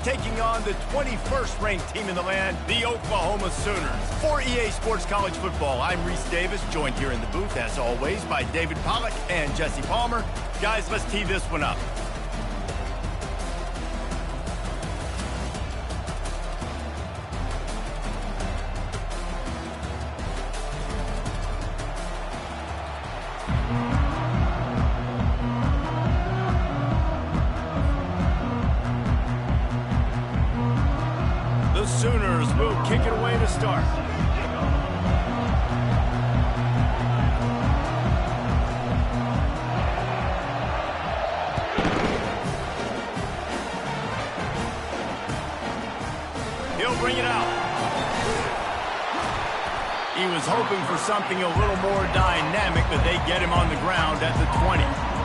taking on the 21st ranked team in the land, the Oklahoma Sooners. For EA Sports College Football, I'm Reese Davis, joined here in the booth, as always, by David Pollack and Jesse Palmer. Guys, let's tee this one up. The Sooners will kick it away to start. He'll bring it out. He was hoping for something a little more dynamic, but they get him on the ground at the 20.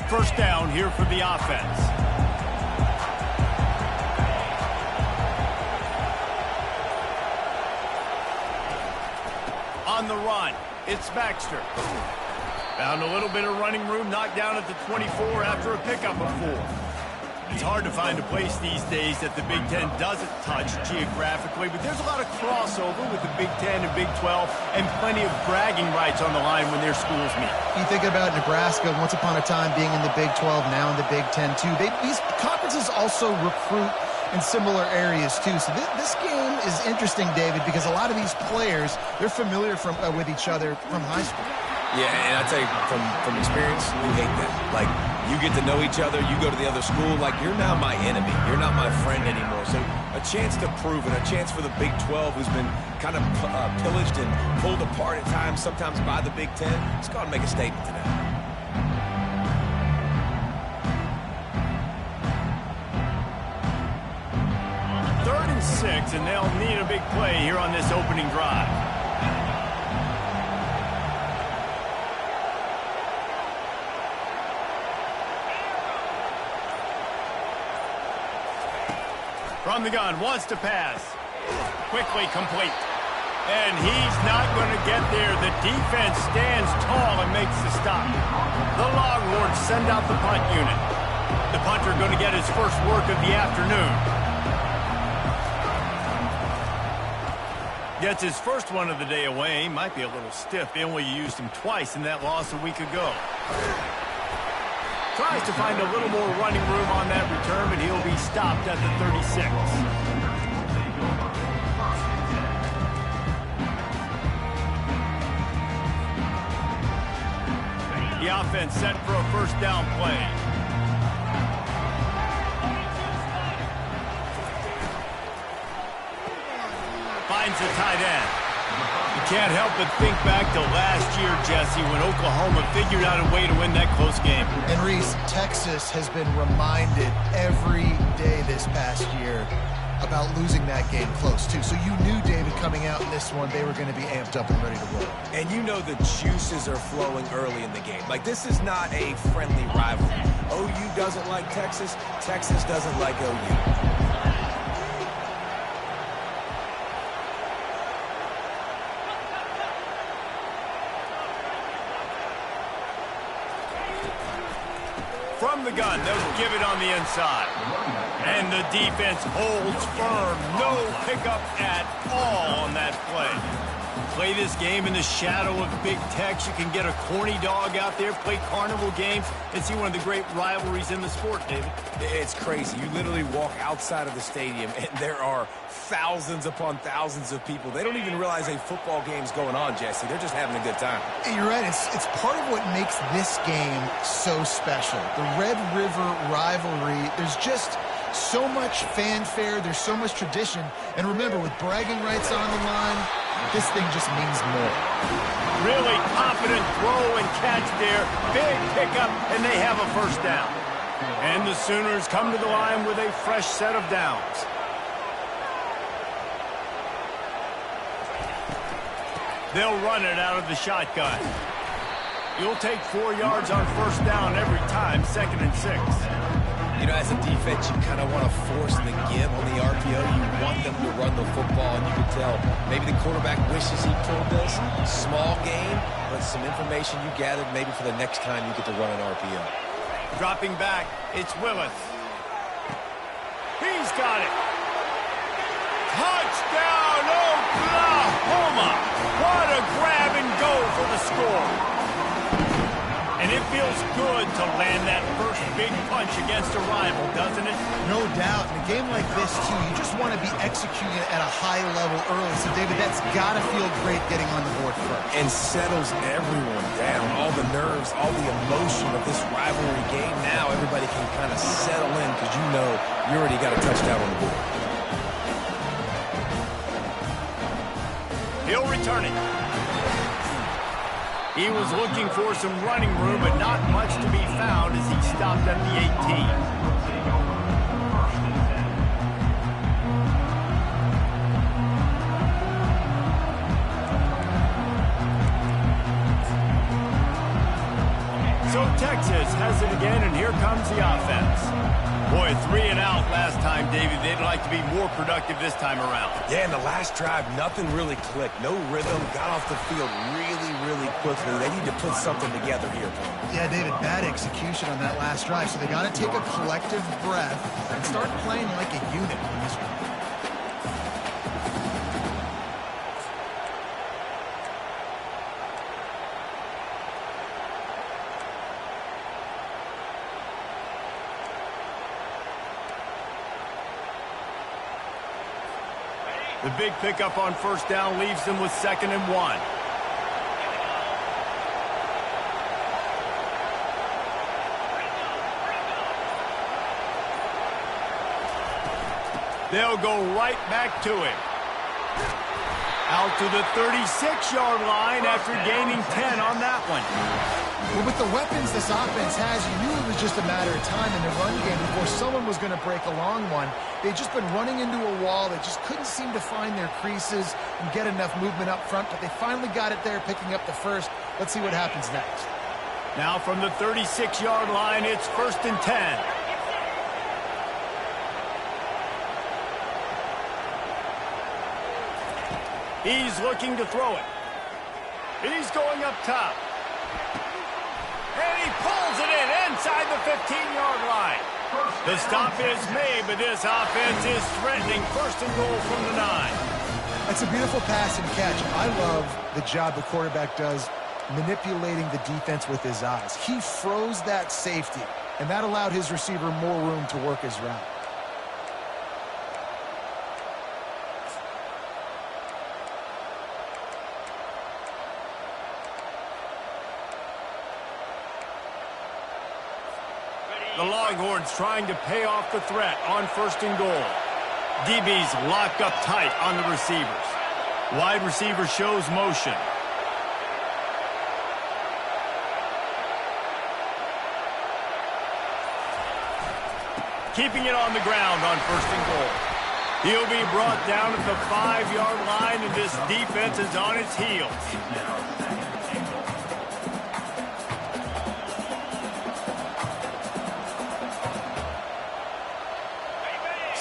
First down here for the offense. On the run, it's Baxter. Found a little bit of running room, knocked down at the 24 after a pickup of 4. It's hard to find a place these days that the Big Ten doesn't touch geographically, but there's a lot of crossover with the Big Ten and Big 12 and plenty of bragging rights on the line when their schools meet. You think about Nebraska, once upon a time being in the Big 12, now in the Big 10 too. These conferences also recruit in similar areas too. So this game is interesting, David, because a lot of these players, they're familiar with each other from high school. Yeah, and I tell you, from experience, we hate that. Like, you get to know each other, you go to the other school, like, you're now my enemy. You're not my friend anymore. So a chance to prove it, a chance for the Big 12, who's been kind of pillaged and pulled apart at times, sometimes by the Big 10. Let's go and make a statement today. Third and 6, and they'll need a big play here on this opening drive. From the gun, wants to pass. Quickly complete. And he's not going to get there. The defense stands tall and makes the stop. The Longhorns send out the punt unit. The punter going to get his first work of the afternoon. Gets his first one of the day away. Might be a little stiff. They only used him twice in that loss a week ago. Tries to find a little more running room on that return, but he'll be stopped at the 36. The offense set for a first down play. Finds the tight end. You can't help but think back to last year, Jesse, when Oklahoma figured out a way to win that close game. And Reese, Texas has been reminded every day this past year about losing that game close, too. So you knew, David, coming out in this one, they were going to be amped up and ready to roll. And you know the juices are flowing early in the game. Like, this is not a friendly rivalry. OU doesn't like Texas. Texas doesn't like OU. From the gun, they'll give it on the inside. And the defense holds firm. No pickup at all on that play. Play this game in the shadow of Big Tex. You can get a corny dog out there, play carnival games, and see one of the great rivalries in the sport, David. It's crazy. You literally walk outside of the stadium, and there are thousands upon thousands of people. They don't even realize a football game's going on, Jesse. They're just having a good time. You're right. It's part of what makes this game so special. The Red River rivalry, there's just so much fanfare. There's so much tradition. And remember, with bragging rights on the line, this thing just means more. Really confident throw and catch there. Big pickup, and they have a first down. And the Sooners come to the line with a fresh set of downs. They'll run it out of the shotgun. You'll take 4 yards on first down every time, 2nd and 6. You know, as a defense, you kind of want to force the give on the RPO. You want them to run the football, and you can tell maybe the quarterback wishes he pulled this. Small game, but some information you gathered maybe for the next time you get to run an RPO. Dropping back, it's Willis. He's got it. Touchdown, Oklahoma! What a grab and go for the score. And it feels good to land that first big punch against a rival, doesn't it? No doubt. In a game like this, too, you just want to be executing at a high level early. So, David, that's got to feel great getting on the board first. And settles everyone down. All the nerves, all the emotion of this rivalry game. Now everybody can kind of settle in because you know you already got a touchdown on the board. He'll return it. He was looking for some running room, but not much to be found as he stopped at the 18. So Texas has it again, and here comes the offense. Boy, 3 and out last time, David. They'd like to be more productive this time around. Yeah, in the last drive, nothing really clicked. No rhythm. Got off the field really quickly. They need to put something together here. Yeah, David, bad execution on that last drive. So they got to take a collective breath and start playing like a unit on this one. The big pickup on first down leaves them with 2nd and 1. They'll go right back to him. Out to the 36-yard line after gaining 10 on that one. Well, with the weapons this offense has, you knew it was just a matter of time in the run game before someone was going to break a long one. They'd just been running into a wall. They just couldn't seem to find their creases and get enough movement up front, but they finally got it there, picking up the first. Let's see what happens next. Now from the 36-yard line, it's 1st and 10. He's looking to throw it. He's going up top. And he pulls it in inside the 15-yard line. The stop is made, but this offense is threatening 1st and goal from the 9. That's a beautiful pass and catch. I love the job the quarterback does manipulating the defense with his eyes. He froze that safety, and that allowed his receiver more room to work his route. The Longhorns trying to pay off the threat on 1st and goal. DB's locked up tight on the receivers. Wide receiver shows motion. Keeping it on the ground on 1st and goal. He'll be brought down at the 5-yard line, and this defense is on its heels.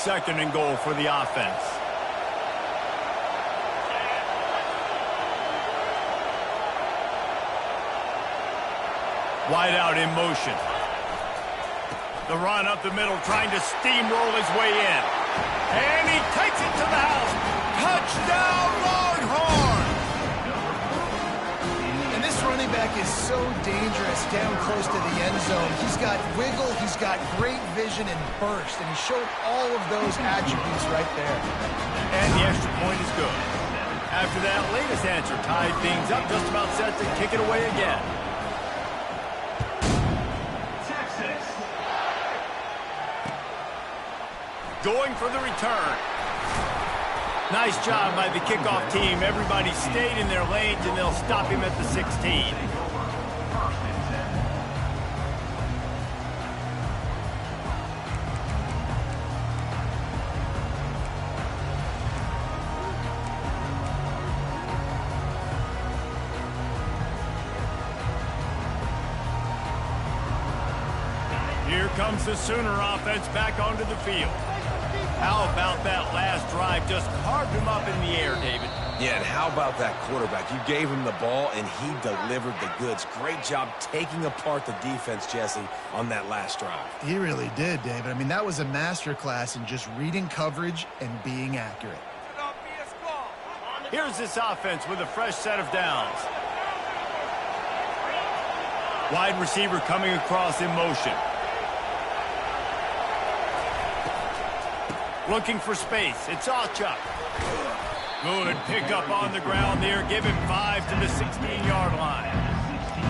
2nd and goal for the offense. Wide out in motion. The run up the middle, trying to steamroll his way in. And he takes it to the house. Touchdown, Longhorns! And this running back is so dangerous down close to the end zone. He's got wiggle, he's got great vision and burst, and he showed all of those attributes right there. And the extra point is good. After that latest answer tied things up, just about set to kick it away again. Going for the return. Nice job by the kickoff team. Everybody stayed in their lanes, and they'll stop him at the 16. Here comes the Sooner offense back onto the field. How about that last drive? Just carved him up in the air, David. Yeah, and how about that quarterback? You gave him the ball, and he delivered the goods. Great job taking apart the defense, Jesse, on that last drive. He really did, David. I mean, that was a masterclass in just reading coverage and being accurate. Here's this offense with a fresh set of downs. Wide receiver coming across in motion. Looking for space. It's Achuk. Good pickup on the ground there. Give him 5 to the 16-yard line.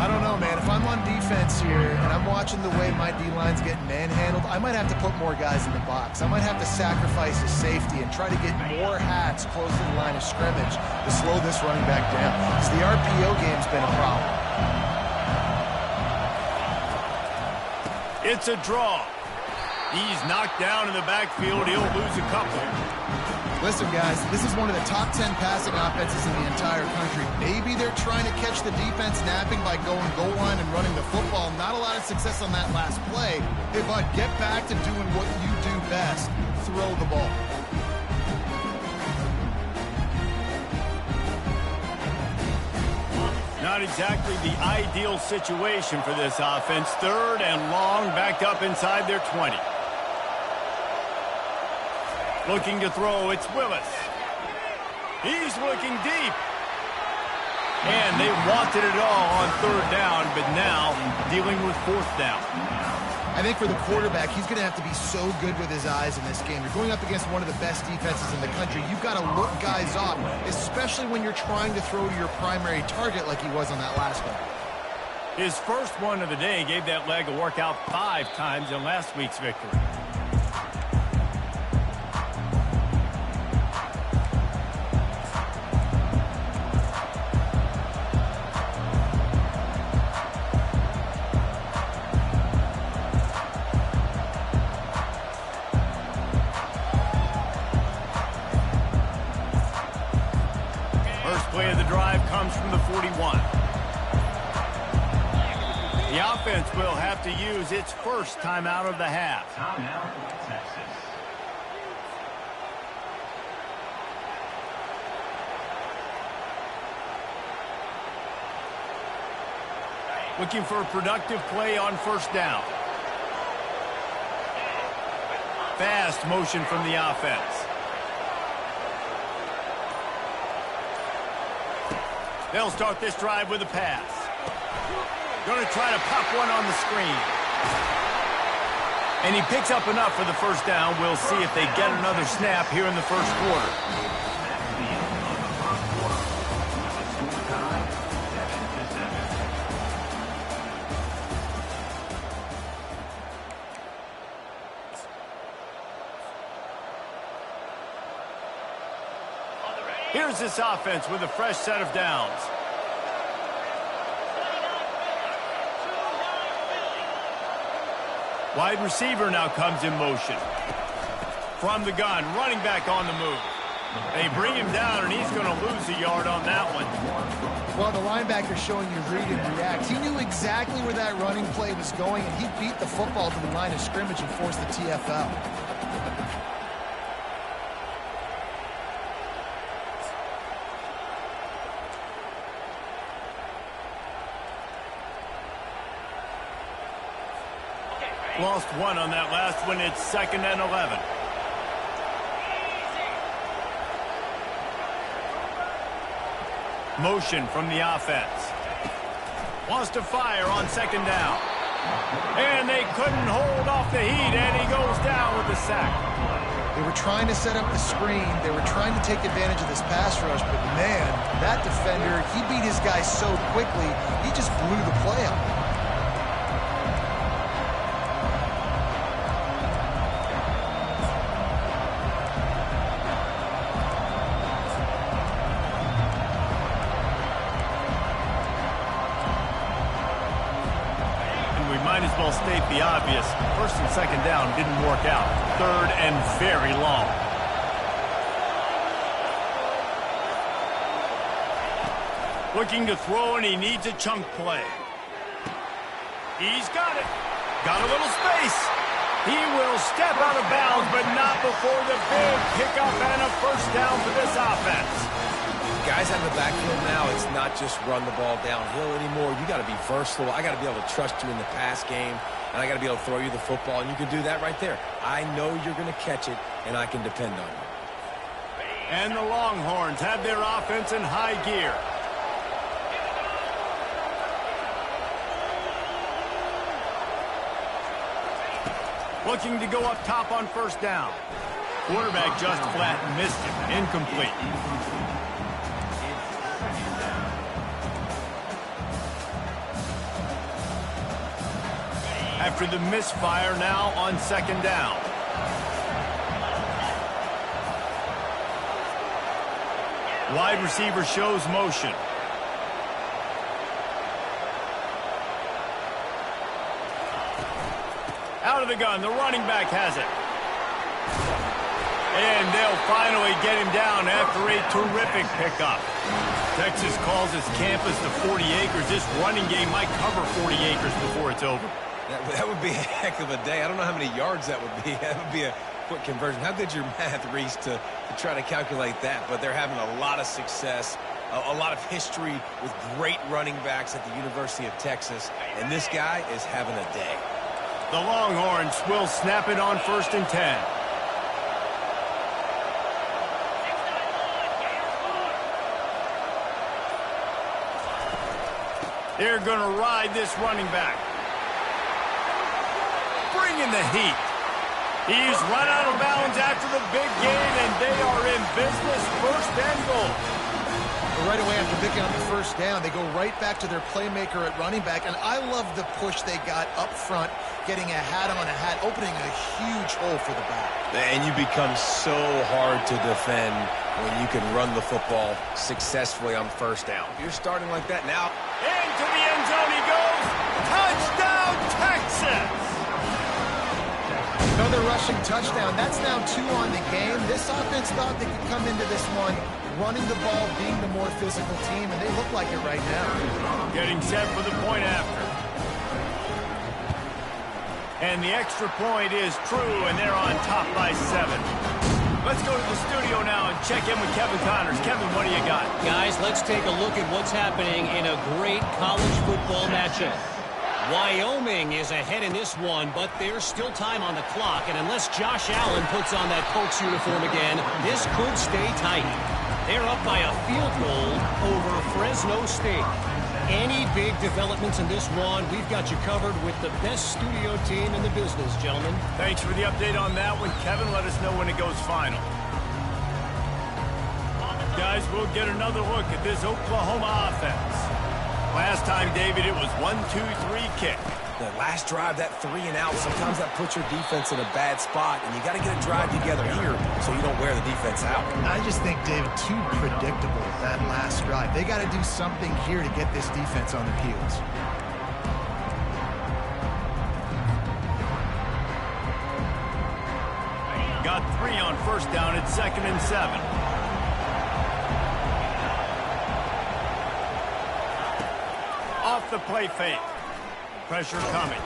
I don't know, man. If I'm on defense here and I'm watching the way my D-line's getting manhandled, I might have to put more guys in the box. I might have to sacrifice his safety and try to get more hats close to the line of scrimmage to slow this running back down. Because the RPO game's been a problem. It's a draw. He's knocked down in the backfield. He'll lose a couple. Listen, guys, this is one of the top 10 passing offenses in the entire country. Maybe they're trying to catch the defense napping by going goal line and running the football. Not a lot of success on that last play. Hey, bud, get back to doing what you do best. Throw the ball. Not exactly the ideal situation for this offense. 3rd and long, back up inside their 20. Looking to throw, it's Willis. He's looking deep. And they wanted it all on 3rd down, but now dealing with 4th down. I think for the quarterback, he's going to have to be so good with his eyes in this game. You're going up against one of the best defenses in the country. You've got to look guys off, especially when you're trying to throw to your primary target like he was on that last one. His first one of the day gave that leg a workout 5 times in last week's victory. Play of the drive comes from the 41. The offense will have to use its first timeout of the half. Timeout, Texas. Looking for a productive play on 1st down. Fast motion from the offense. They'll start this drive with a pass. Going to try to pop one on the screen. And he picks up enough for the 1st down. We'll see if they get another snap here in the 1st quarter. Here's this offense with a fresh set of downs. Wide receiver now comes in motion. From the gun, running back on the move. They bring him down, and he's going to lose a yard on that one. Well, the linebacker's showing you read and react. He knew exactly where that running play was going, and he beat the football to the line of scrimmage and forced the TFL. Lost one on that last one. It's 2nd and 11. Motion from the offense. Wants to fire on 2nd down. And they couldn't hold off the heat, and he goes down with the sack. They were trying to set up the screen. They were trying to take advantage of this pass rush, but man, that defender, he beat his guy so quickly, he just blew the play up. Might as well state the obvious. 1st and 2nd down didn't work out. 3rd and very long. Looking to throw, and he needs a chunk play. He's got it. Got a little space. He will step out of bounds, but not before the big pickup and a first down for this offense. Guys out of the backfield now, it's not just run the ball downhill anymore. You got to be versatile. I got to be able to trust you in the pass game, and I got to be able to throw you the football, and you can do that right there. I know you're going to catch it, and I can depend on you. And the Longhorns have their offense in high gear. Looking to go up top on first down. Quarterback just flat missed him. Incomplete. After the misfire, now on second down. Wide receiver shows motion. Out of the gun, the running back has it. And they'll finally get him down after a terrific pickup. Texas calls his campus the 40 acres. This running game might cover 40 acres before it's over. That would be a heck of a day. I don't know how many yards that would be. That would be a quick conversion. How good's your math, Reese, to try to calculate that? But they're having a lot of success, a lot of history with great running backs at the University of Texas. And this guy is having a day. The Longhorns will snap it on 1st and 10. They're going to ride this running back. Bringing the heat. He's run out of bounds after the big gain, and they are in business, 1st and goal. Right away after picking up the first down, they go right back to their playmaker at running back, and I love the push they got up front, getting a hat on a hat, opening a huge hole for the back. And you become so hard to defend when you can run the football successfully on first down. You're starting like that now. Into the end zone he goes. Touchdown, Texas! Another rushing touchdown. That's now 2 on the game. This offense thought they could come into this one running the ball, being the more physical team, and they look like it right now. Getting set for the point after. And the extra point is true, and they're on top by 7. Let's go to the studio now and check in with Kevin Connors. Kevin, what do you got? Guys, let's take a look at what's happening in a great college football matchup. Wyoming is ahead in this one, but there's still time on the clock, and unless Josh Allen puts on that Colts uniform again, this could stay tight. They're up by a field goal over Fresno State. Any big developments in this one, we've got you covered with the best studio team in the business, gentlemen. Thanks for the update on that one, Kevin. Let us know when it goes final. Guys, we'll get another look at this Oklahoma offense. Last time, David, it was 1-2-3 kick. The last drive, that 3 and out, sometimes that puts your defense in a bad spot, and you got to get a drive together here so you don't wear the defense out. I just think, David, too predictable, that last drive. They got to do something here to get this defense on their heels. Got 3 on first down at 2nd and 7. Off the play fake. Pressure coming.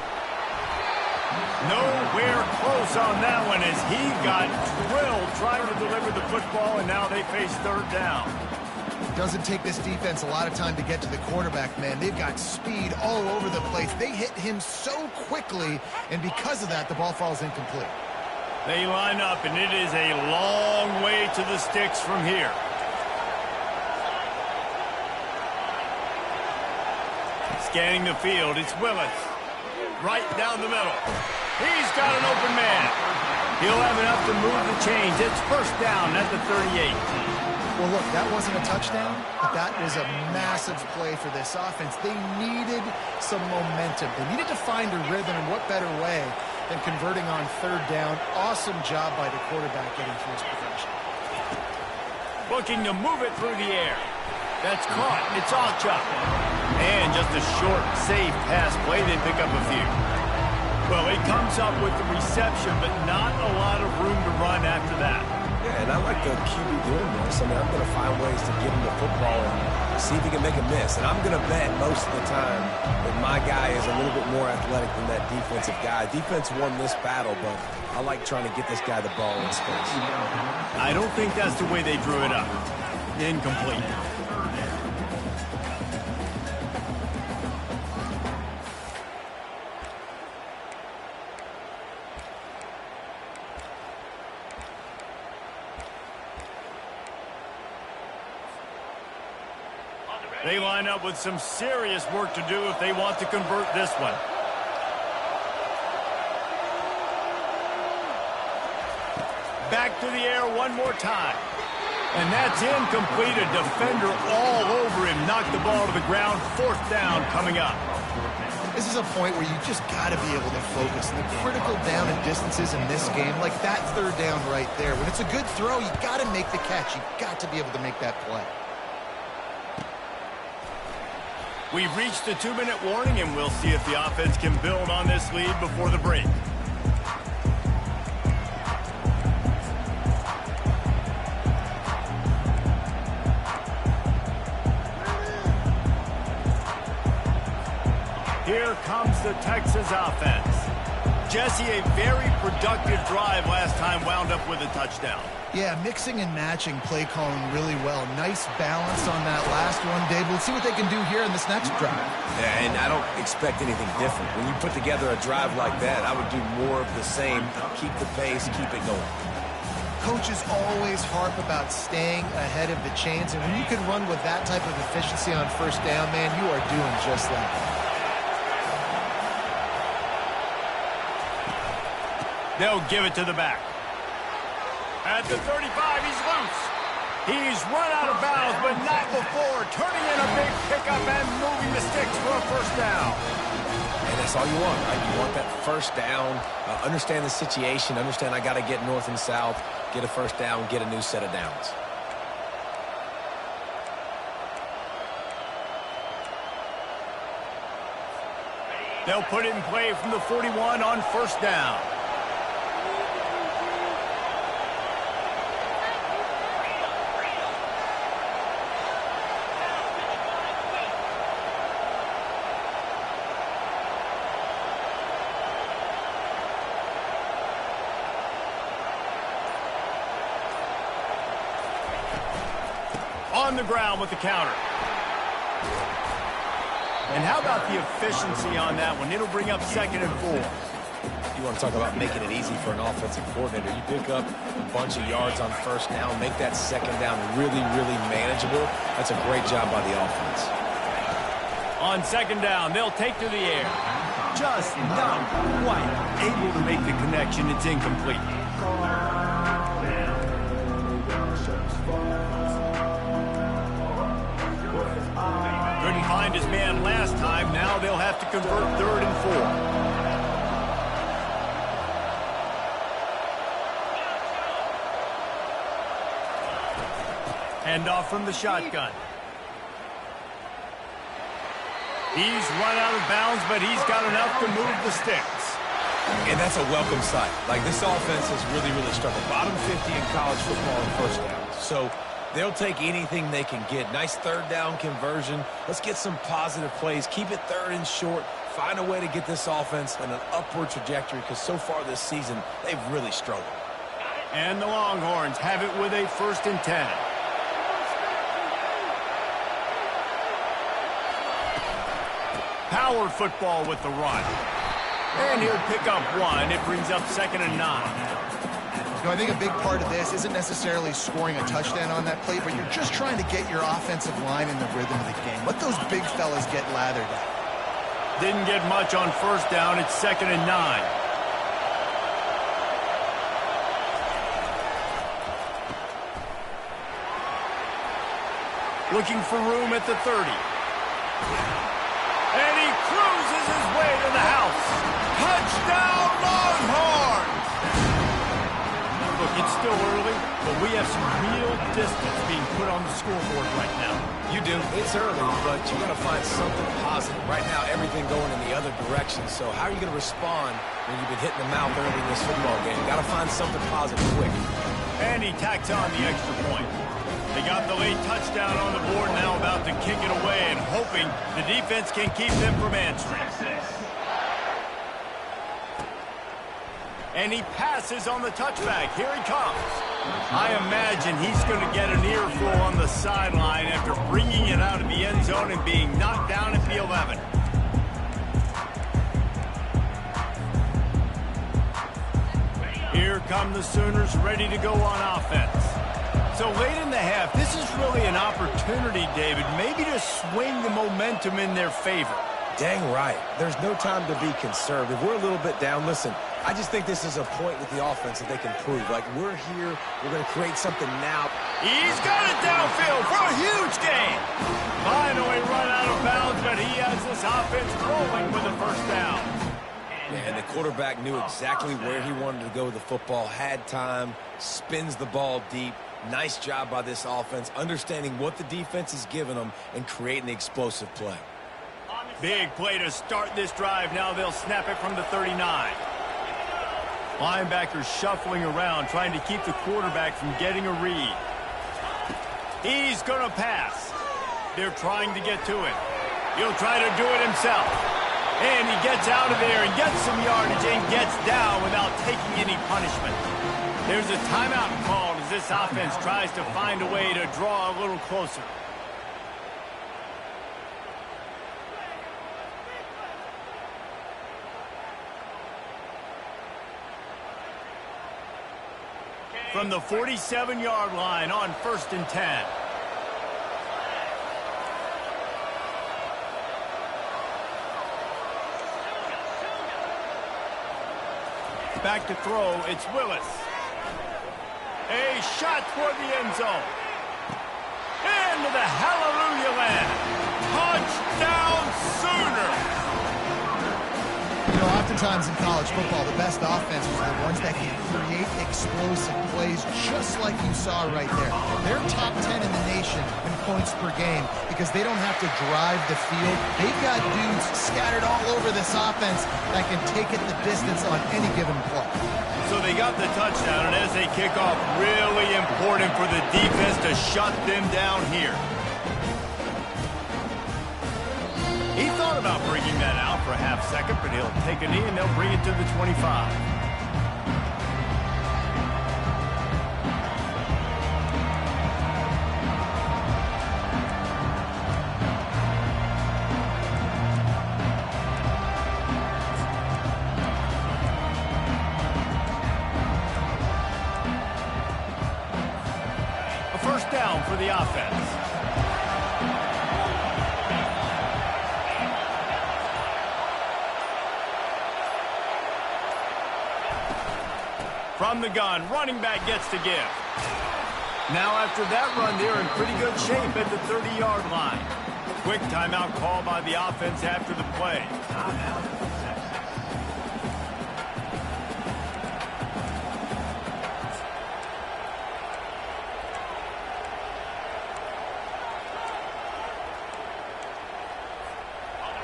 Nowhere close on that one as he got drilled trying to deliver the football, and now they face 3rd down. Doesn't take this defense a lot of time to get to the quarterback, man. They've got speed all over the place. They hit him so quickly, and because of that, the ball falls incomplete. They line up, and it is a long way to the sticks from here. Scanning the field, it's Willis. Right down the middle. He's got an open man. He'll have enough to move the chains. It's 1st down at the 38. Well, look, that wasn't a touchdown, but that was a massive play for this offense. They needed some momentum. They needed to find a rhythm, and what better way than converting on 3rd down. Awesome job by the quarterback getting through his progression. Looking to move it through the air. That's caught. It's Achop. And just a short, safe pass play. They pick up a few. Well, he comes up with the reception, but not a lot of room to run after that. Yeah, and I like the QB doing this. I mean, I'm going to find ways to get him the football and see if he can make a miss. And I'm going to bet most of the time that my guy is a little bit more athletic than that defensive guy. Defense won this battle, but I like trying to get this guy the ball in space. I don't think that's the way they drew it up. Incomplete. They line up with some serious work to do if they want to convert this one. Back to the air one more time. And that's incomplete. A defender all over him. Knocked the ball to the ground. 4th down coming up. This is a point where you just got to be able to focus. The critical down and distances in this game, like that 3rd down right there. When it's a good throw, you got to make the catch. You got to be able to make that play. We've reached the 2-minute warning, and we'll see if the offense can build on this lead before the break. Here comes the Texas offense. Jesse, a very productive drive last time, wound up with a touchdown. Yeah, mixing and matching play calling really well. Nice balance on that last one, Dave. We'll see what they can do here in this next drive. Yeah, and I don't expect anything different. When you put together a drive like that, I would do more of the same. Keep the pace, keep it going. Coaches always harp about staying ahead of the chains, and when you can run with that type of efficiency on 1st down, man, you are doing just that. They'll give it to the back. At the 35, he's loose. He's run out of bounds, but not before turning in a big pickup and moving the sticks for a 1st down. And that's all you want, right? You want that 1st down, understand the situation, understand I got to get north and south, get a 1st down, get a new set of downs. They'll put it in play from the 41 on 1st down. On the ground with the counter. And how about the efficiency on that one? It'll bring up 2nd and 4. You want to talk about making it easy for an offensive coordinator. You pick up a bunch of yards on 1st down, make that 2nd down really, really manageable. That's a great job by the offense. On 2nd down, they'll take to the air. Just not quite able to make the connection. It's incomplete. Couldn't find his man last time. Now they'll have to convert 3rd and 4. Hand off from the shotgun. He's run out of bounds, but he's got enough to move the sticks. And that's a welcome sight. Like, this offense has really, really struggled. Bottom 50 in college football in 1st downs. So they'll take anything they can get. Nice 3rd down conversion. Let's get some positive plays. Keep it 3rd and short. Find a way to get this offense on an upward trajectory, because so far this season, they've really struggled. And the Longhorns have it with a 1st and 10. Power football with the run. And he'll pick up 1. It brings up 2nd and 9. You know, I think a big part of this isn't necessarily scoring a touchdown on that play, but you're just trying to get your offensive line in the rhythm of the game. Let those big fellas get lathered out. Didn't get much on 1st down. It's 2nd and 9. Looking for room at the 30. And he cruises his way to the house. Touchdown, Longhorns! Look, it's still early, but we have some real distance being put on the scoreboard right now. You do. It's early, but you got to find something positive. Right now, everything going in the other direction. So how are you going to respond when you've been hitting the mouth early in this football game? Got to find something positive quick. And he tacks on the extra point. They got the late touchdown on the board, now about to kick it away and hoping the defense can keep them from answering. And he passes on the touchback. Here he comes. I imagine he's going to get an earful on the sideline after bringing it out of the end zone and being knocked down at the 11. Here come the Sooners ready to go on offense. So late in the half, this is really an opportunity, David, maybe to swing the momentum in their favor. Dang right. There's no time to be conservative. We're a little bit down. Listen, I just think this is a point with the offense that they can prove. Like, we're here. We're going to create something now. He's got it downfield for a huge gain. Finally run out of bounds, but he has this offense rolling with a first down. And the quarterback knew exactly where he wanted to go with the football, had time, spins the ball deep. Nice job by this offense, understanding what the defense is giving them and creating the explosive play. Big play to start this drive. Now they'll snap it from the 39. Linebackers shuffling around, trying to keep the quarterback from getting a read. He's going to pass. They're trying to get to it. He'll try to do it himself. And he gets out of there and gets some yardage and gets down without taking any punishment. There's a timeout called as this offense tries to find a way to draw a little closer. From the 47-yard line on 1st and 10. Back to throw, it's Willis. A shot toward the end zone. Into the hallelujah land. Touchdown Sooner! You know, oftentimes in college football, the best offenses are the ones that can create explosive plays just like you saw right there. They're top 10 in the nation in points per game because they don't have to drive the field. They've got dudes scattered all over this offense that can take it the distance on any given play. So they got the touchdown, and as they kick off, really important for the defense to shut them down here. He thought about bringing that out for a half second, but he'll take a knee and they'll bring it to the 25. A first down for the offense. From the gun, running back gets to give. Now after that run, they're in pretty good shape at the 30-yard line. Quick timeout call by the offense after the play.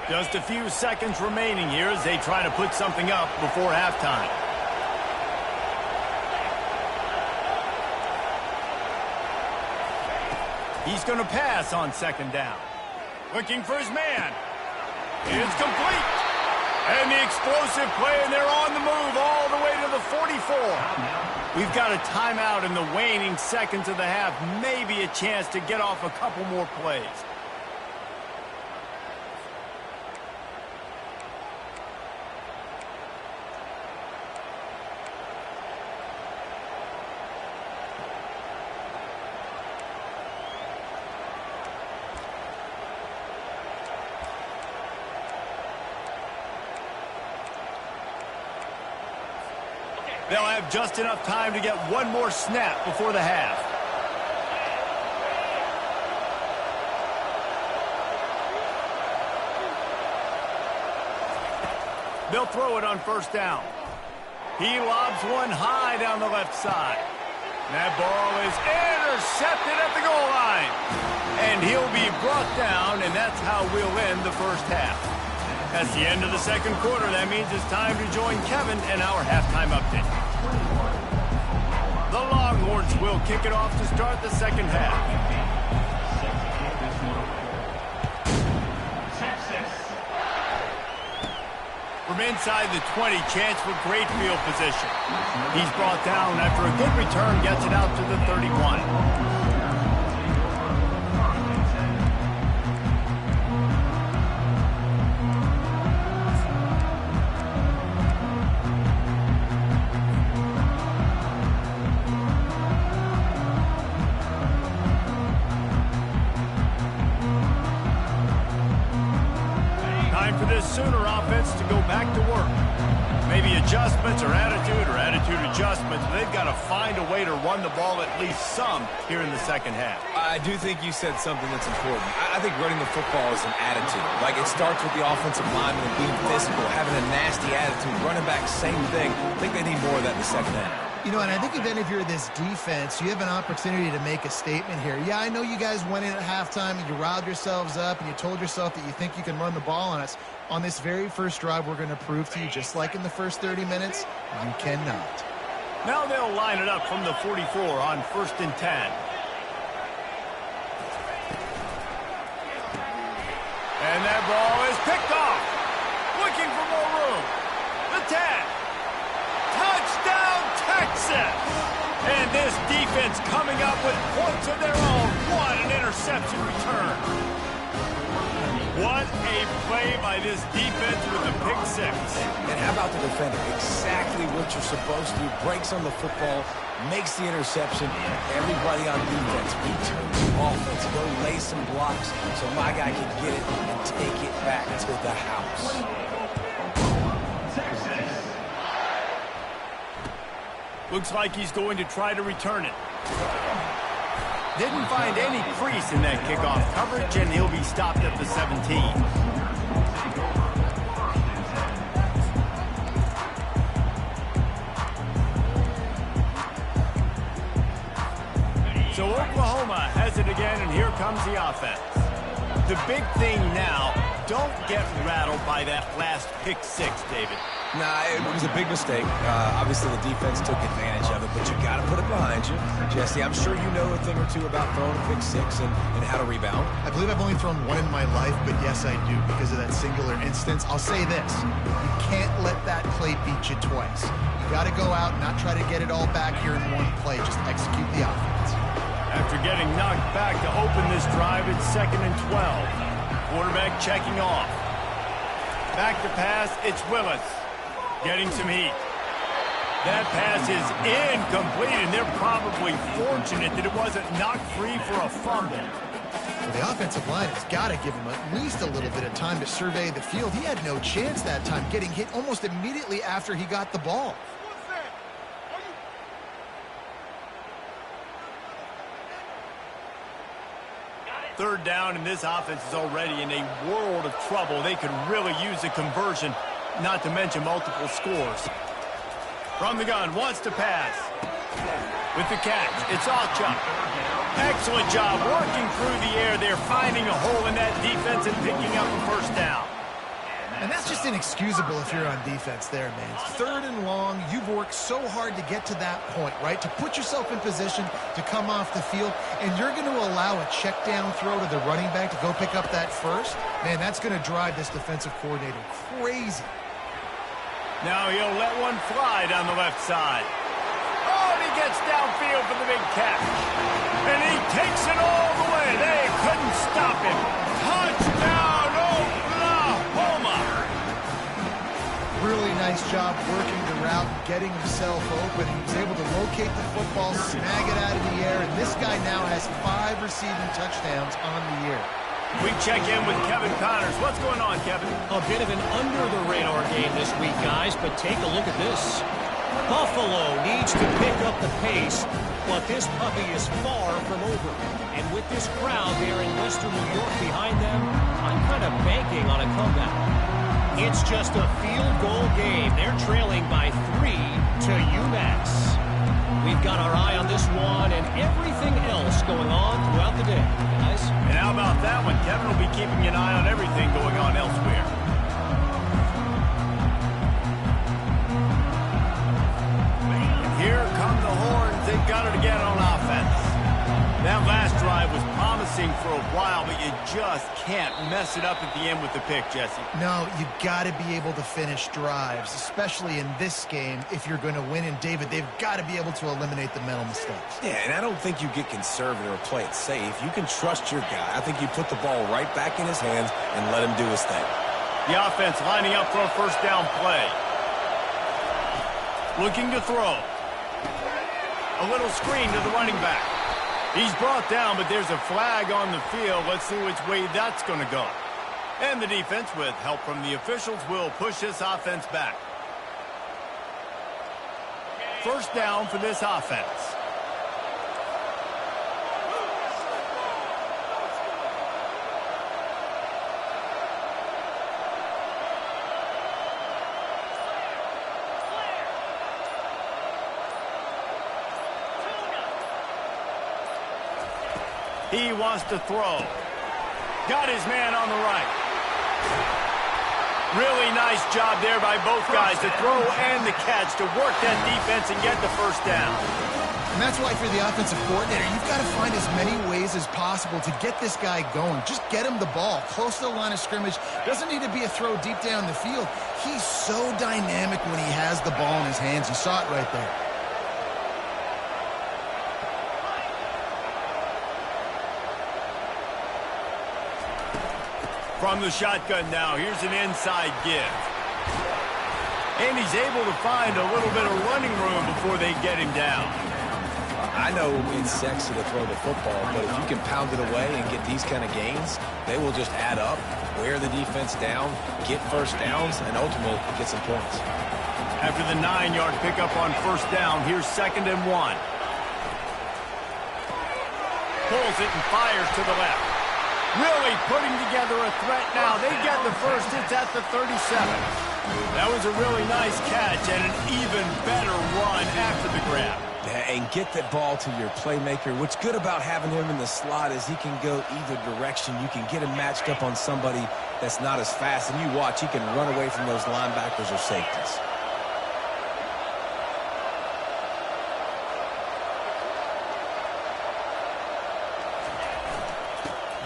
Just a few seconds remaining here as they try to put something up before halftime. He's going to pass on 2nd down. Looking for his man. It's complete. And the explosive play, and they're on the move all the way to the 44. We've got a timeout in the waning seconds of the half. Maybe a chance to get off a couple more plays. They'll have just enough time to get one more snap before the half. They'll throw it on 1st down. He lobs one high down the left side. That ball is intercepted at the goal line. And he'll be brought down, and that's how we'll end the first half. That's the end of the 2nd quarter. That means it's time to join Kevin in our halftime update. The Longhorns will kick it off to start the second half. From inside the 20, chance for great field position. He's brought down after a good return, gets it out to the 31. For this Sooner offense to go back to work. Maybe adjustments or attitude adjustments. They've got to find a way to run the ball at least some here in the second half. I do think you said something that's important. I think running the football is an attitude. Like, it starts with the offensive lineman and being physical, having a nasty attitude. Running back, same thing. I think they need more of that in the second half. You know, and I think even if you're this defense, you have an opportunity to make a statement here. Yeah, I know you guys went in at halftime and you riled yourselves up and you told yourself that you think you can run the ball on us. On this very first drive, we're going to prove to you, just like in the first 30 minutes, you cannot. Now they'll line it up from the 44 on 1st and 10. And that ball is picked off. Looking for more room. The 10. Touchdown, Texas! And this defense coming up with points of their own. What an interception return. What a play by this defense with a pick six. And how about the defender? Exactly what you're supposed to do. Breaks on the football, makes the interception. Everybody on defense returns to offense. Go lay some blocks so my guy can get it and take it back to the house. Looks like he's going to try to return it. Didn't find any crease in that kickoff coverage, and he'll be stopped at the 17. So Oklahoma has it again, and here comes the offense. The big thing now, don't get rattled by that last pick six, David. Nah, it was a big mistake. Obviously, the defense took advantage of it, but you got to put it behind you. Jesse, I'm sure you know a thing or two about throwing a pick six and how to rebound. I believe I've only thrown one in my life, but yes, I do, because of that singular instance. I'll say this. You can't let that play beat you twice. You got to go out and not try to get it all back here in one play. Just execute the offense. After getting knocked back to open this drive, it's 2nd and 12. Quarterback checking off. Back to pass, it's Willis. Getting some heat. That pass is incomplete, and they're probably fortunate that it wasn't knocked free for a fumble. Well, the offensive line has got to give him at least a little bit of time to survey the field. He had no chance that time, getting hit almost immediately after he got the ball. Third down, and this offense is already in a world of trouble. They could really use a conversion, not to mention multiple scores. From the gun, wants to pass. With the catch, it's Alchuk. Excellent job working through the air there, finding a hole in that defense and picking up a first down. And that's just inexcusable if you're on defense there, man. 3rd and long, you've worked so hard to get to that point, right? To put yourself in position to come off the field, and you're going to allow a check down throw to the running back to go pick up that first? Man, that's going to drive this defensive coordinator crazy. Now he'll let one fly down the left side. Oh, and he gets downfield for the big catch. And he takes it all the way. They couldn't stop him. Touchdown, Oklahoma! Really nice job working the route, getting himself open. He was able to locate the football, snag it out of the air, and this guy now has 5 receiving touchdowns on the year. We check in with Kevin Connors. What's going on, Kevin? A bit of an under-the-radar game this week, guys, but take a look at this. Buffalo needs to pick up the pace, but this puppy is far from over. And with this crowd there in Western New York behind them, I'm kind of banking on a comeback. It's just a field goal game. They're trailing by 3 to UMass. We've got our eye on this one and everything else going on throughout the day, guys. And how about that one? Kevin will be keeping an eye on everything going on elsewhere. And here come the horns. They got it again on offense. That last drive was promising for a while, but you just can't mess it up at the end with the pick, Jesse. No, you got to be able to finish drives, especially in this game if you're going to win. And, David, they've got to be able to eliminate the mental mistakes. Yeah, and I don't think you get conservative or play it safe. You can trust your guy. I think you put the ball right back in his hands and let him do his thing. The offense lining up for a first down play. Looking to throw. A little screen to the running back. He's brought down, but there's a flag on the field. Let's see which way that's going to go. And the defense, with help from the officials, will push this offense back. First down for this offense. He wants to throw. Got his man on the right. Really nice job there by both guys to throw and the catch to work that defense and get the first down. And that's why for the offensive coordinator, you've got to find as many ways as possible to get this guy going. Just get him the ball close to the line of scrimmage. Doesn't need to be a throw deep down the field. He's so dynamic when he has the ball in his hands. You saw it right there. From the shotgun now, here's an inside give. And he's able to find a little bit of running room before they get him down. I know it's sexy to throw the football, but if you can pound it away and get these kind of gains, they will just add up, wear the defense down, get first downs, and ultimately get some points. After the 9-yard pickup on first down, here's 2nd and 1. Pulls it and fires to the left. Really putting together a threat now. They get the first. It's at the 37. That was a really nice catch and an even better run after the grab. Yeah, and get that ball to your playmaker. What's good about having him in the slot is he can go either direction. You can get him matched up on somebody that's not as fast. And you watch, he can run away from those linebackers or safeties.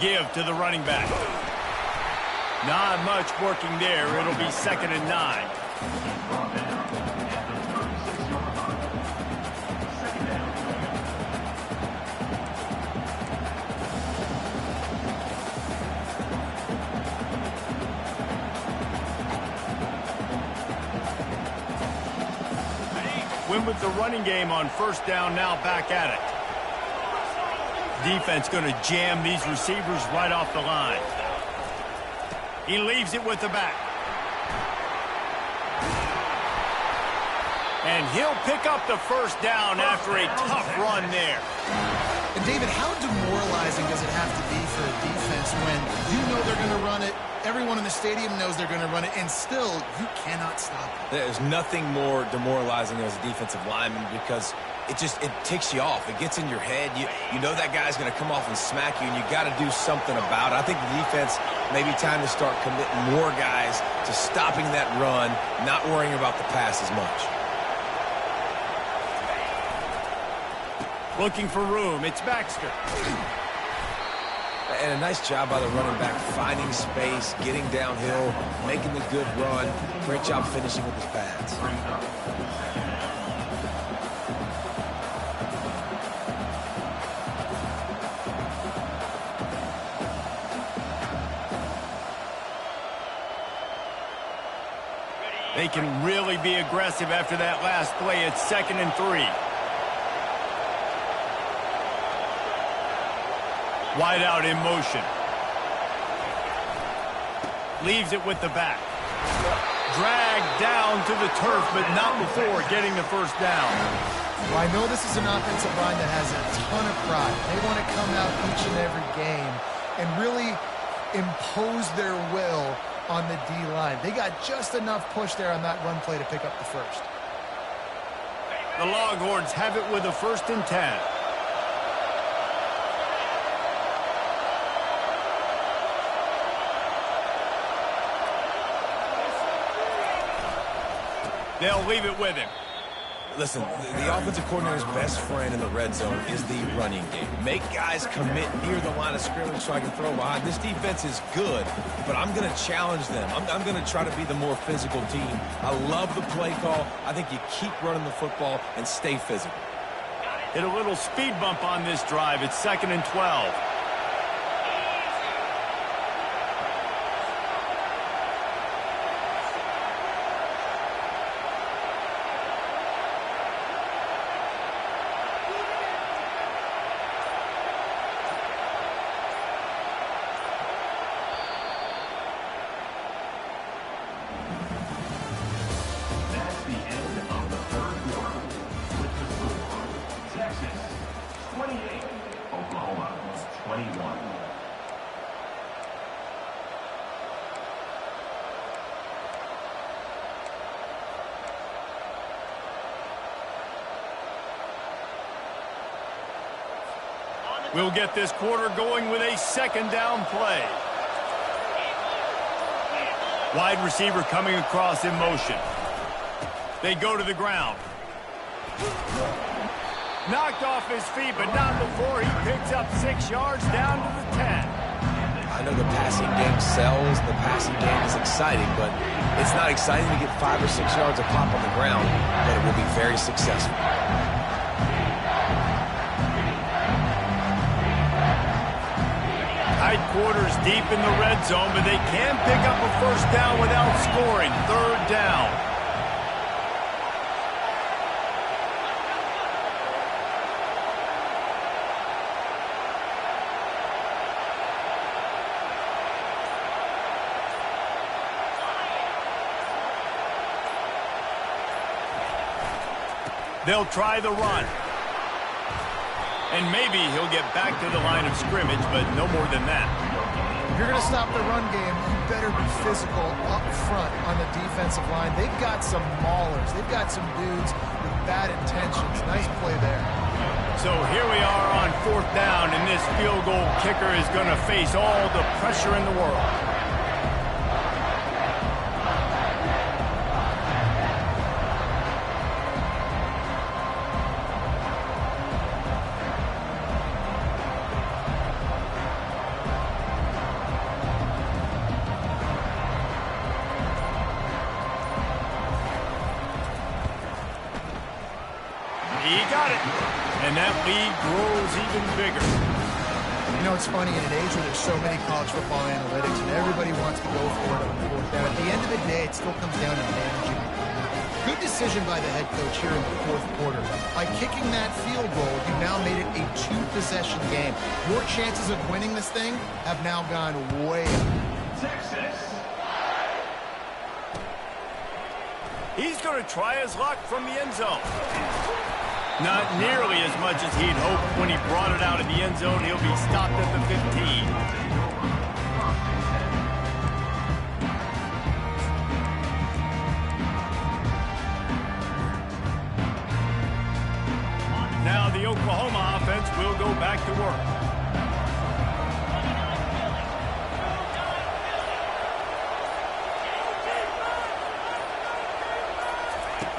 Give to the running back. Not much working there. It'll be 2nd and 9. Win with the running game on first down, now back at it. Defense going to jam these receivers right off the line. He leaves it with the back. And he'll pick up the first down after a tough run there. And, David, how demoralizing does it have to be for a defense when you know they're going to run it, everyone in the stadium knows they're going to run it, and still you cannot stop it? There's nothing more demoralizing as a defensive lineman because it ticks you off. It gets in your head. You know that guy's going to come off and smack you, and you got to do something about it. I think the defense may be time to start committing more guys to stopping that run, not worrying about the pass as much. Looking for room. It's Baxter. And a nice job by the running back, finding space, getting downhill, making the good run. Great job finishing with his pads. They can really be aggressive after that last play. It's 2nd and 3. Wide out in motion. Leaves it with the back. Dragged down to the turf, but not before getting the first down. Well, I know this is an offensive line that has a ton of pride. They want to come out each and every game and really impose their will on the D-line. They got just enough push there on that run play to pick up the first. The Longhorns have it with a 1st and 10. They'll leave it with him. Listen, the offensive coordinator's best friend in the red zone is the running game. Make guys commit near the line of scrimmage so I can throw behind. This defense is good, but I'm going to challenge them. I'm going to try to be the more physical team. I love the play call. I think you keep running the football and stay physical. Hit a little speed bump on this drive. It's 2nd and 12. We'll get this quarter going with a 2nd down play. Wide receiver coming across in motion. They go to the ground. Knocked off his feet, but not before he picks up 6 yards down to the 10. I know the passing game sells. The passing game is exciting, but it's not exciting to get 5 or 6 yards a pop on the ground, but it will be very successful. Tight quarters deep in the red zone, but they can pick up a 1st down without scoring. 3rd down. They'll try the run. And maybe he'll get back to the line of scrimmage, but no more than that. If you're going to stop the run game, you better be physical up front on the defensive line. They've got some maulers. They've got some dudes with bad intentions. Nice play there. So here we are on 4th down, and this field goal kicker is going to face all the pressure in the world. He got it. And that lead grows even bigger. You know, it's funny, in an age where there's so many college football analytics and everybody wants to go for it on 4th down, at the end of the day, it still comes down to managing. Good decision by the head coach here in the 4th quarter. By kicking that field goal, you now made it a 2-possession game. Your chances of winning this thing have now gone way up. Texas. He's going to try his luck from the end zone. Not nearly as much as he'd hoped when he brought it out of the end zone. He'll be stopped at the 15. Now the Oklahoma offense will go back to work.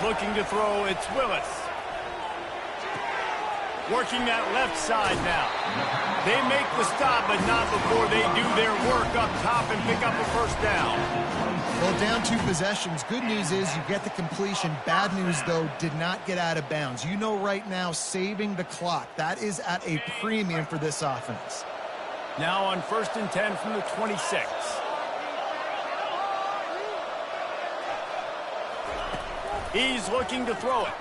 Looking to throw, it's Willis. Working that left side now. They make the stop, but not before they do their work up top and pick up a 1st down. Well, down 2 possessions. Good news is you get the completion. Bad news, though, did not get out of bounds. You know right now, saving the clock. That is at a premium for this offense. Now on 1st and 10 from the 26. He's looking to throw it.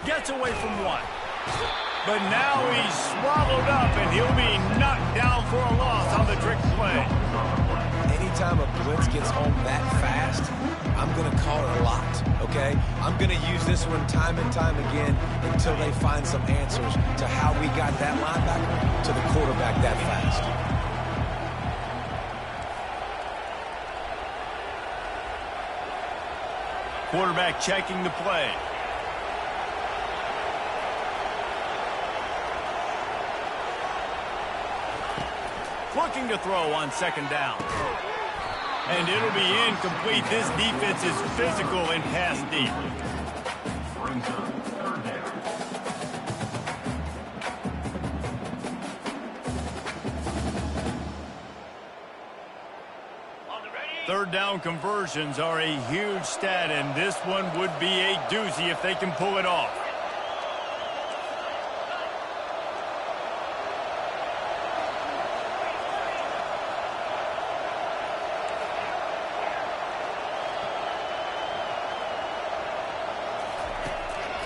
Gets away from 1. But now he's swallowed up, and he'll be knocked down for a loss on the trick play. Anytime a blitz gets home that fast, I'm going to call it a lot, okay? I'm going to use this one time and time again until they find some answers to how we got that linebacker to the quarterback that fast. Quarterback checking the play. Looking to throw on 2nd down. And it'll be incomplete. This defense is physical and pass deep. Third down conversions are a huge stat, and this one would be a doozy if they can pull it off.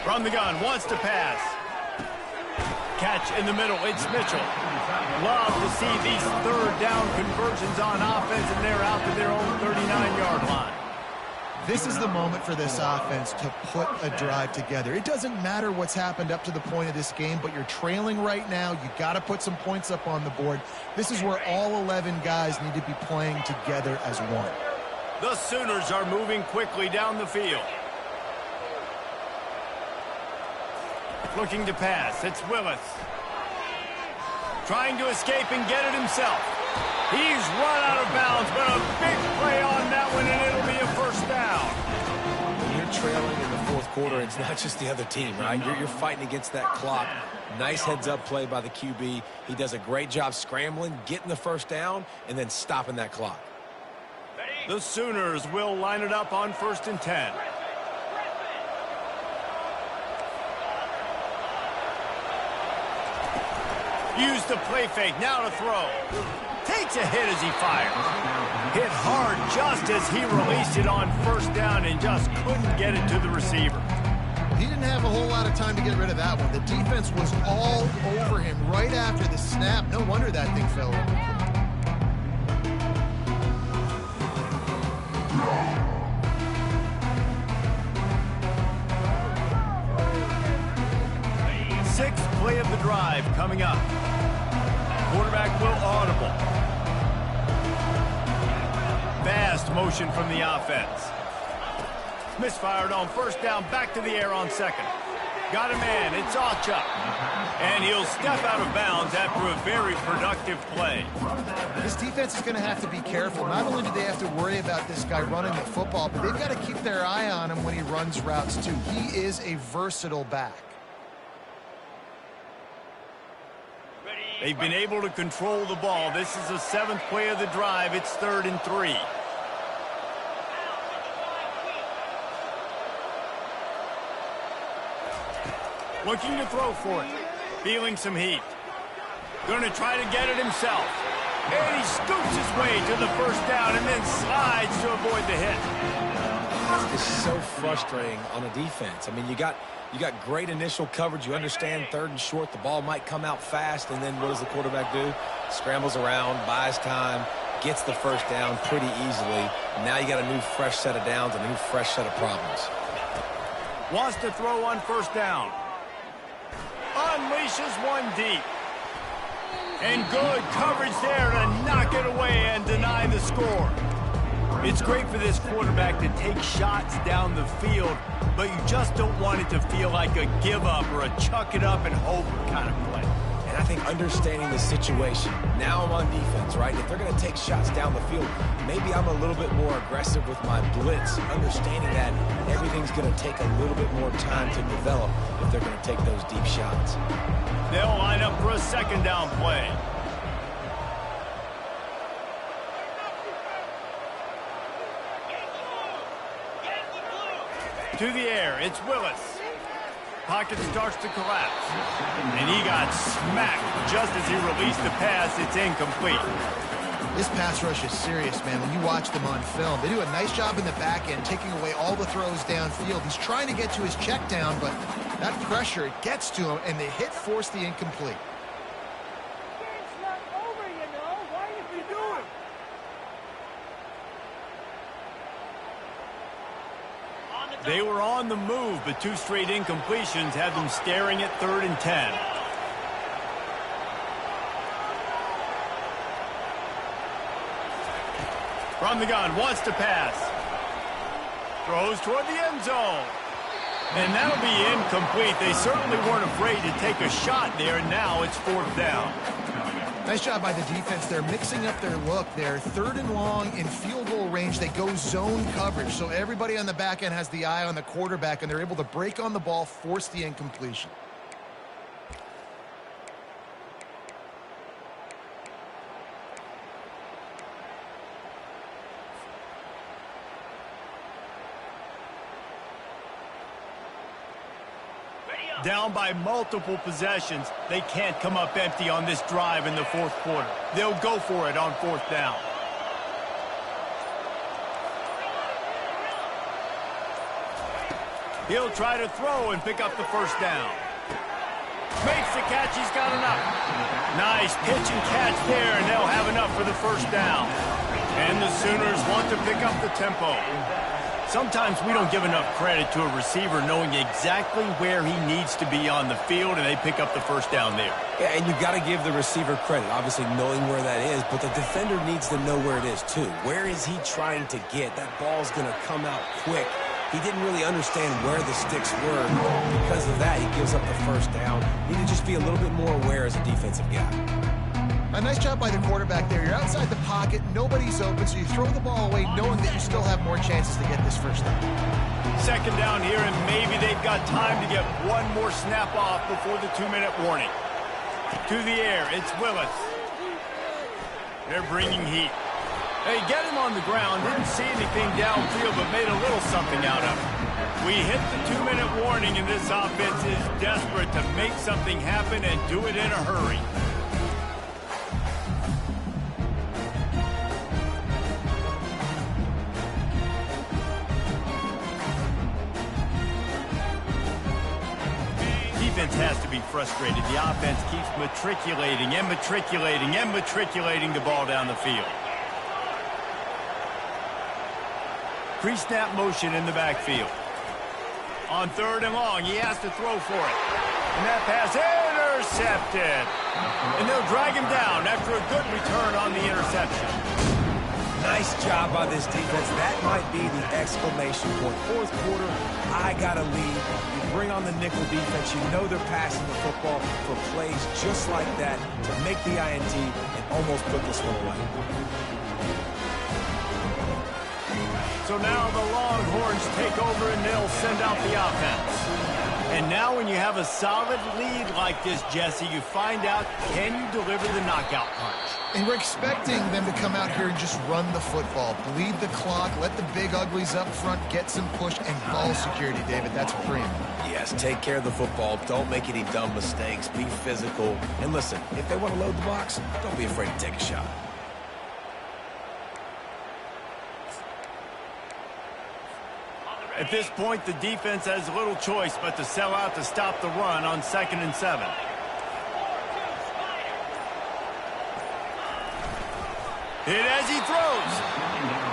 From the gun, wants to pass. Catch in the middle, it's Mitchell. Love to see these third down conversions on offense, and they're out to their own 39-yard line. This is the moment for this offense to put a drive together. It doesn't matter what's happened up to the point of this game, but you're trailing right now. You got to put some points up on the board. This is where all 11 guys need to be playing together as one. The Sooners are moving quickly down the field. Looking to pass, it's Willis. Trying to escape and get it himself. He's run out of bounds, but a big play on that one, and it'll be a first down. When you're trailing in the fourth quarter, it's not just the other team, right? You're fighting against that clock. Nice heads-up play by the QB. He does a great job scrambling, getting the first down, and then stopping that clock. The Sooners will line it up on 1st and 10. Use the play fake, now to throw. Takes a hit as he fires. Hit hard just as he released it on 1st down and just couldn't get it to the receiver. He didn't have a whole lot of time to get rid of that one. The defense was all over him right after the snap. No wonder that thing fell. 6th play of the drive coming up. Quarterback will audible. Fast motion from the offense. Misfired on 1st down, back to the air on 2nd. Got a man, it's Ocha. And he'll step out of bounds after a very productive play. This defense is going to have to be careful. Not only do they have to worry about this guy running the football, but they've got to keep their eye on him when he runs routes too. He is a versatile back. They've been able to control the ball. This is the 7th play of the drive. It's 3rd and 3. Looking to throw for it. Feeling some heat. Going to try to get it himself. And he scoops his way to the 1st down and then slides to avoid the hit. It's so frustrating on a defense. I mean, you got great initial coverage. You understand 3rd and short. The ball might come out fast, and then what does the quarterback do? Scrambles around, buys time, gets the 1st down pretty easily. Now you got a new fresh set of downs, a new fresh set of problems. Wants to throw on 1st down. Unleashes one deep. And good coverage there to knock it away and deny the score. It's great for this quarterback to take shots down the field, but you just don't want it to feel like a give-up or a chuck-it-up and hope kind of play. And I think understanding the situation, now I'm on defense, right? If they're going to take shots down the field, maybe I'm a little bit more aggressive with my blitz, understanding that everything's going to take a little bit more time to develop if they're going to take those deep shots. They'll line up for a 2nd down play. To the air, it's Willis. Pocket starts to collapse. And he got smacked just as he released the pass. It's incomplete. This pass rush is serious, man. When you watch them on film, they do a nice job in the back end, taking away all the throws downfield. He's trying to get to his check down, but that pressure, it gets to him, and the hit forced the incomplete. It's not over, you know. Why did we do it? They were on the move, but 2 straight incompletions have them staring at 3rd and 10. From the gun, wants to pass. Throws toward the end zone. And that'll be incomplete. They certainly weren't afraid to take a shot there, and now it's 4th down. Nice job by the defense. They're mixing up their look. They're 3rd and long in field goal range. They go zone coverage. So everybody on the back end has the eye on the quarterback, and they're able to break on the ball, force the incompletion. Down by multiple possessions, they can't come up empty on this drive in the fourth quarter. They'll go for it on fourth down. He'll try to throw and pick up the first down. Makes the catch, he's got enough. Nice pitch and catch there, and they'll have enough for the first down. And the Sooners want to pick up the tempo. Sometimes we don't give enough credit to a receiver knowing exactly where he needs to be on the field, and they pick up the first down there. Yeah, and you've got to give the receiver credit, obviously knowing where that is, but the defender needs to know where it is too. Where is he trying to get? That ball's going to come out quick. He didn't really understand where the sticks were. Because of that, he gives up the first down. You need to just be a little bit more aware as a defensive guy. A nice job by the quarterback there. You're outside the pocket, nobody's open, so you throw the ball away knowing that you still have more chances to get this first down. Second down here, and maybe they've got time to get one more snap off before the 2-minute warning. To the air, it's Willis. They're bringing heat. They get him on the ground, didn't see anything downfield, but made a little something out of it. We hit the 2-minute warning, and this offense is desperate to make something happen and do it in a hurry. Defense has to be frustrated. The offense keeps matriculating and matriculating and matriculating the ball down the field. Pre-snap motion in the backfield. On third and long, he has to throw for it. And that pass intercepted. And they'll drag him down after a good return on the interception. Nice job by this defense. That might be the exclamation point. Fourth quarter, I got a lead. You bring on the nickel defense. You know they're passing the football for plays just like that to make the INT and almost put this one away. So now the Longhorns take over and they'll send out the offense. And now when you have a solid lead like this, Jesse, you find out, can you deliver the knockout punch? And we're expecting them to come out here and just run the football, bleed the clock, let the big uglies up front get some push and ball security, David. That's premium. Yes, take care of the football. Don't make any dumb mistakes. Be physical. And listen, if they want to load the box, don't be afraid to take a shot. At this point, the defense has little choice but to sell out to stop the run on 2nd and 7. Hit as he throws.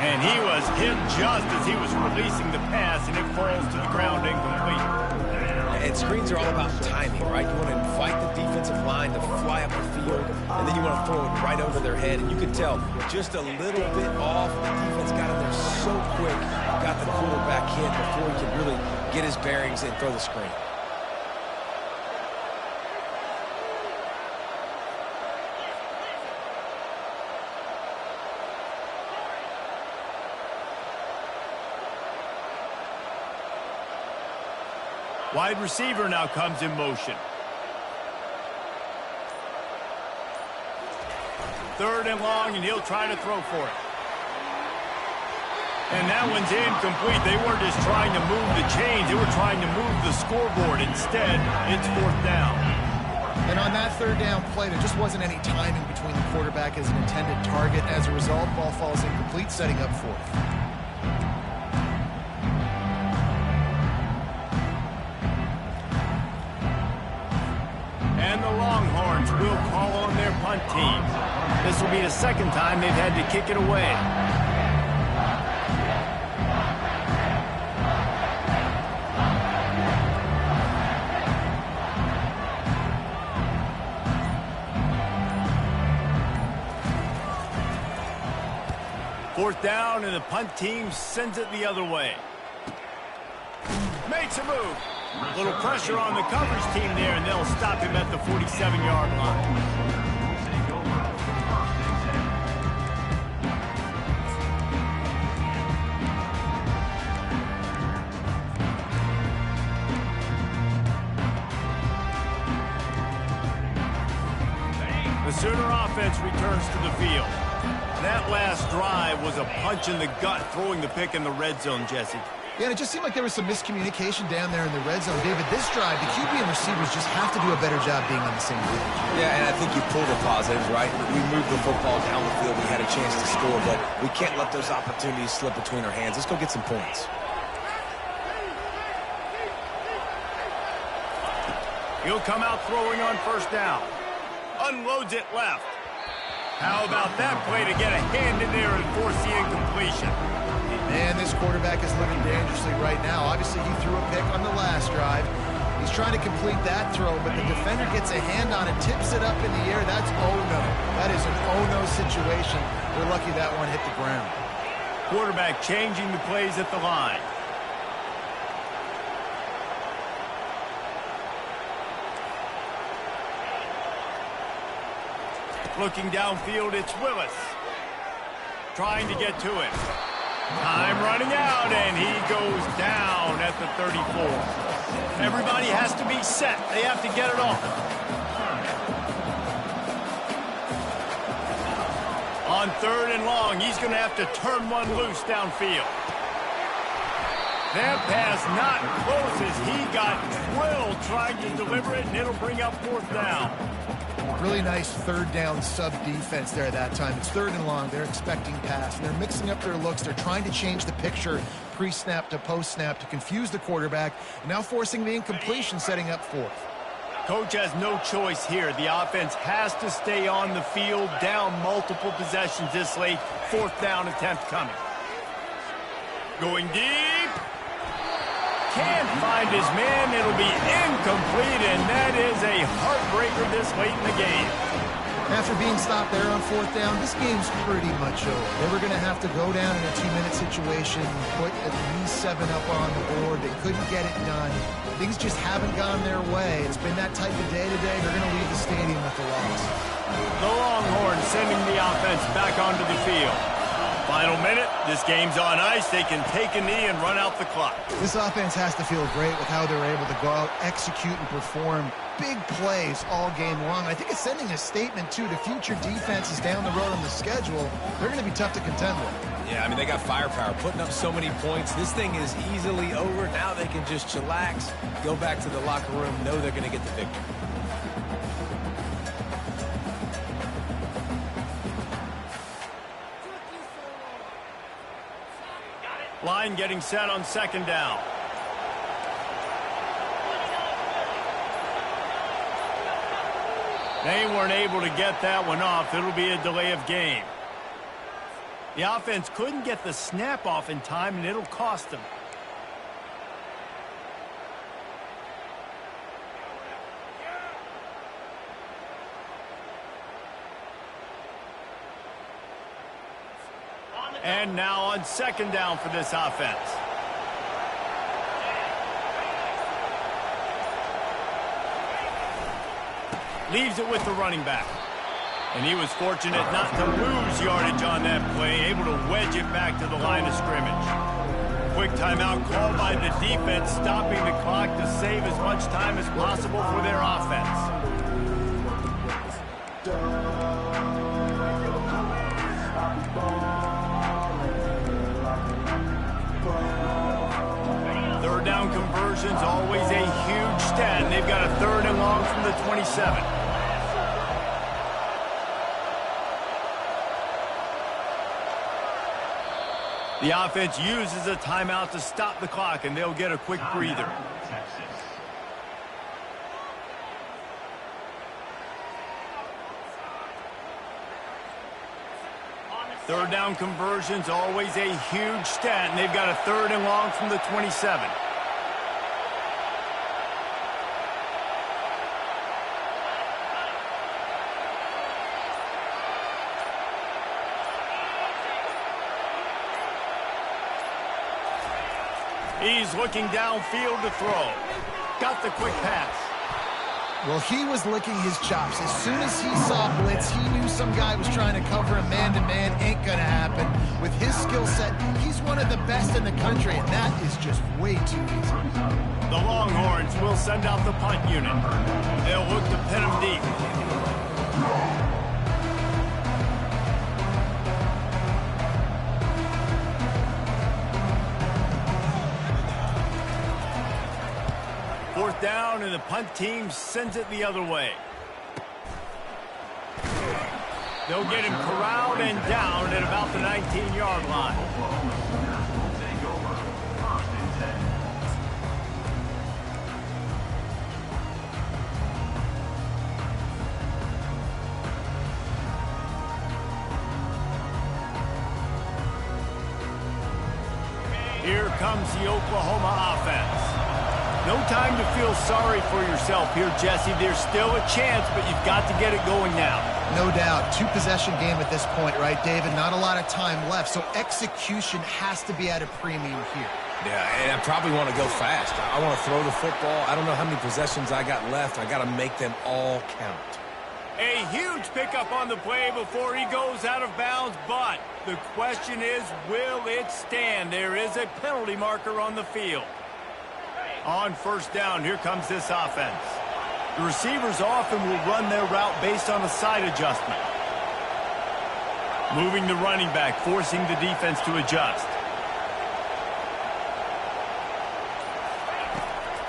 And he was hit just as he was releasing the pass, and it falls to the ground incomplete. And screens are all about timing, right? You want to invite the defensive line to fly up the field, and then you want to throw it right over their head. And you can tell just a little bit off. The defense got in there so quick, got the quarterback hit before he could really get his bearings and throw the screen. Wide receiver now comes in motion. Third and long, and he'll try to throw for it. And that one's incomplete. They weren't just trying to move the chains. They were trying to move the scoreboard. Instead, it's fourth down. And on that third down play, there just wasn't any timing between the quarterback as an intended target. As a result, ball falls incomplete, setting up fourth. And the Longhorns will call on their punt team. This will be the second time they've had to kick it away. Fourth down, and the punt team sends it the other way. Makes a move. A little pressure on the coverage team there, and they'll stop him at the 47-yard line. The Sooner offense returns to the field. That last drive was a punch in the gut, throwing the pick in the red zone, Jesse. Yeah, and it just seemed like there was some miscommunication down there in the red zone. David, this drive, the QB and receivers just have to do a better job being on the same page. Yeah, and I think you pull the positives, right? We moved the football down the field. We had a chance to score, but we can't let those opportunities slip between our hands. Let's go get some points. He'll come out throwing on first down. Unloads it left. How about that play to get a hand in there and force the incompletion? Man, this quarterback is living dangerously right now. Obviously, he threw a pick on the last drive. He's trying to complete that throw, but the defender gets a hand on it, tips it up in the air. That's oh-no. That is an oh-no situation. We're lucky that one hit the ground. Quarterback changing the plays at the line. Looking downfield, it's Willis. Trying to get to it. Time running out, and he goes down at the 34. Everybody has to be set. They have to get it off. On 3rd and long, he's going to have to turn one loose downfield. That pass not close as he got drilled trying to deliver it, and it'll bring up 4th down. Really nice 3rd down sub-defense there that time. It's 3rd and long. They're expecting pass, and they're mixing up their looks. They're trying to change the picture pre-snap to post-snap to confuse the quarterback, and now forcing the incompletion, setting up 4th. Coach has no choice here. The offense has to stay on the field, down multiple possessions this late. 4th down attempt coming. Going deep. Can't find his man. It'll be incomplete, and that is a heartbreaker this late in the game. After being stopped there on 4th down, this game's pretty much over. They were going to have to go down in a 2-minute situation, put at least 7 up on the board. They couldn't get it done. Things just haven't gone their way. It's been that type of day today. They're going to leave the stadium with a loss. The Longhorns sending the offense back onto the field. Final minute, this game's on ice. They can take a knee and run out the clock. This offense has to feel great with how they're able to go out, execute, and perform big plays all game long. I think it's sending a statement, too, to future defenses down the road on the schedule. They're going to be tough to contend with. Yeah, I mean, they got firepower, putting up so many points. This thing is easily over. Now they can just chillax, go back to the locker room, know they're going to get the victory. Line getting set on 2nd down. They weren't able to get that one off. It'll be a delay of game. The offense couldn't get the snap off in time, and it'll cost them. And now on 2nd down for this offense. Leaves it with the running back. And he was fortunate not to lose yardage on that play, able to wedge it back to the line of scrimmage. Quick timeout called by the defense, stopping the clock to save as much time as possible for their offense. Down conversions, always a huge stat, and they've got a 3rd and long from the 27. The offense uses a timeout to stop the clock, and they'll get a quick breather. Third down conversions, always a huge stat, and they've got a 3rd and long from the 27. He's looking downfield to throw. Got the quick pass. Well, he was licking his chops. As soon as he saw blitz, he knew some guy was trying to cover him man-to-man. Ain't going to happen. With his skill set, he's one of the best in the country, and that is just way too easy. The Longhorns will send out the punt unit. They'll look to pin him deep. the punt team sends it the other way. They'll get him corralled and down at about the 19-yard line. Here comes the Oklahoma offense. No time to feel sorry for yourself here, Jesse. There's still a chance, but you've got to get it going now. No doubt. Two-possession game at this point, right, David? Not a lot of time left, so execution has to be at a premium here. Yeah, and I probably want to go fast. I want to throw the football. I don't know how many possessions I got left. I got to make them all count. A huge pickup on the play before he goes out of bounds, but the question is, will it stand? There is a penalty marker on the field. On first down, here comes this offense. The receivers often will run their route based on a side adjustment. Moving the running back, forcing the defense to adjust.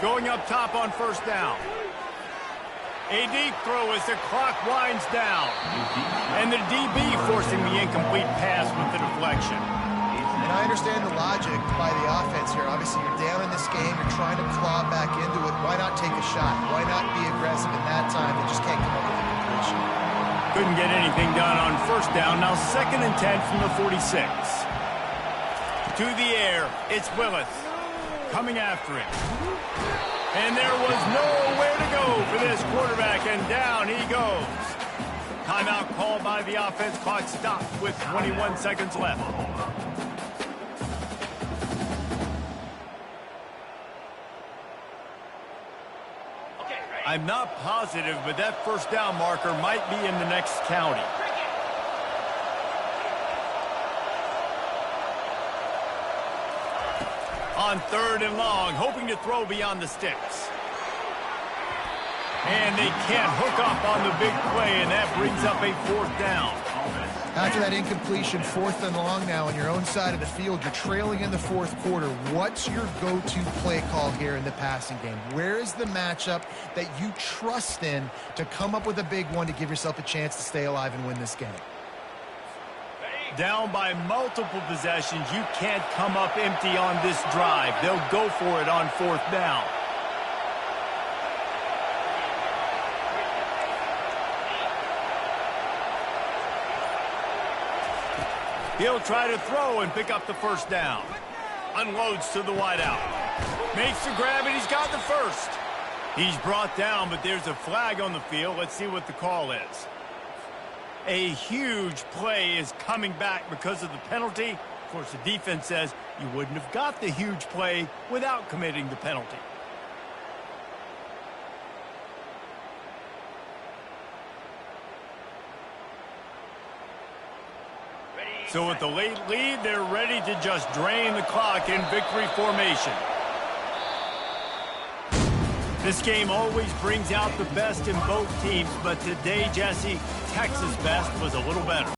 Going up top on first down. A deep throw as the clock winds down. And the DB forcing the incomplete pass with the deflection. And I understand the logic by the offense here. Obviously, you're down in this game. You're trying to claw back into it. Why not take a shot? Why not be aggressive in that time? They just can't come up with a completion. Couldn't get anything done on first down. Now 2nd and 10 from the 46. To the air, it's Willis. Coming after him. And there was nowhere to go for this quarterback, and down he goes. Timeout called by the offense. Clock stopped with 21 seconds left. I'm not positive, but that first down marker might be in the next county. On 3rd and long, hoping to throw beyond the sticks. And they can't hook up on the big play, and that brings up a 4th down. After that incompletion, 4th and long now on your own side of the field, you're trailing in the 4th quarter. What's your go-to play call here in the passing game? Where is the matchup that you trust in to come up with a big one to give yourself a chance to stay alive and win this game? Down by multiple possessions, you can't come up empty on this drive. They'll go for it on 4th down. He'll try to throw and pick up the first down. Unloads to the wideout. Makes the grab, and he's got the first. He's brought down, but there's a flag on the field. Let's see what the call is. A huge play is coming back because of the penalty. Of course, the defense says you wouldn't have got the huge play without committing the penalty. So with the late lead, they're ready to just drain the clock in victory formation. This game always brings out the best in both teams, but today, Jesse, Texas' best was a little better.